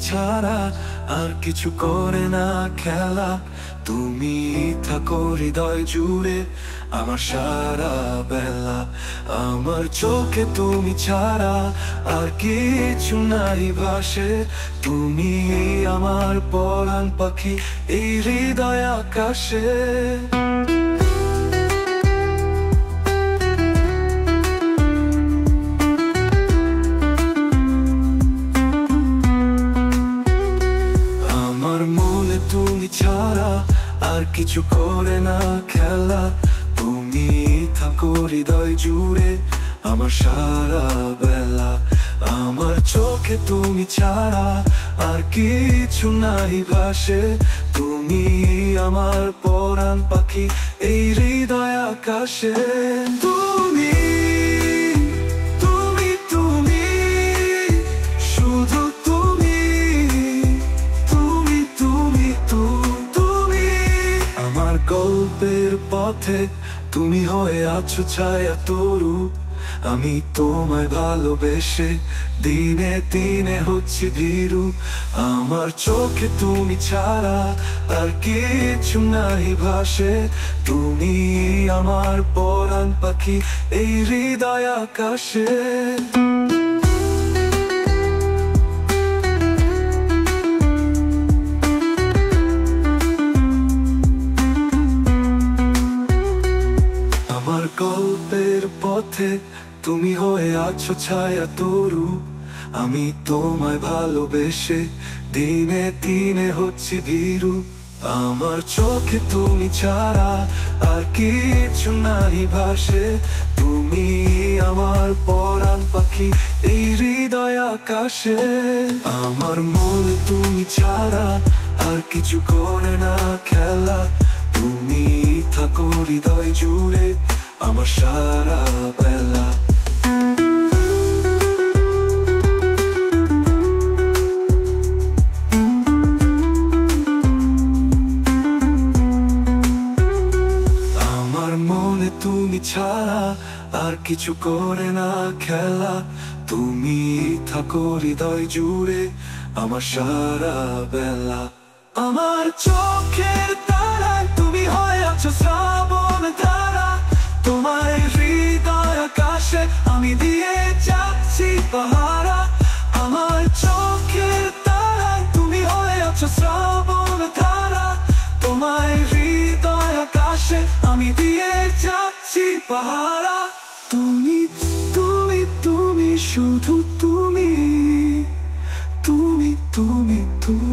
ছাড়া আর কিছু করে না খেলা। তুমি থাকো হৃদয় জুড়ে আমার সারা বেলা। আমার চোখে তুমি ছাড়া আর কিছু নাই ভাসে। তুমি আমার পরাণ পাখি এই হৃদয় আকাশে। আমার মনে তুমি ছাড়া আর কিছু করে না খেলা। তুমি থাকো হৃদয় জুড়ে আমার সারা বেলা। আমার চোখে তুমি ছাড়া আর কিছু নাই ভাসে। তুমি আমার পরাণ পাখি এই হৃদয় আকাশে। তুমি তুমি তুমি শুধু তুমি তুমি তুমি তুমি আমার গল্পের পথে তুমি হয়ে আছো ছায়া তরু। আমি তোমায় ভালোবেসে দিনে দিনে হচ্ছি ভীরু। আমার চোখে তুমি ছাড়া আর কিছু নাই ভাসে। তুমি আমার পরাণ পাখি এই হৃদয় আকাশে। আমার গল্পের পথে তুমি হয়ে আছো ছায়া তরু। আমি তোমায় ভালোবেসে দিনে দিনে হচ্ছি ভীরু। আমার চোখে তুমি ছাড়া আর কিছু নাই ভাসে। তুমি আমার পরাণ পাখি এই হৃদয় আকাশে। আমার মনে তুমি ছাড়া আর কিছু করে না খেলা। তুমি থাকো হৃদয় জুড়ে আমার সারা বেলা। আমার মনে তুমি ছাড়া আর কিছু করে না খেলা। তুমি থাকো হৃদয় জুড়ে আমার সারা বেলা। আমার চোখের তারায় তুমি হয়ে আছো শ্রাবণ ধারা। তোমার হৃদয় আকাশে আমি দিয়ে যাচ্ছি পাহারা। আমার চোখের তারায় তুমি হয়ে আছো শ্রাবণ ধারা। তোমার হৃদয় আকাশে আমি দিয়ে যাচ্ছি পাহারা। তুমি তুমি তুমি শুধু তুমি তুমি তুমি তুমি।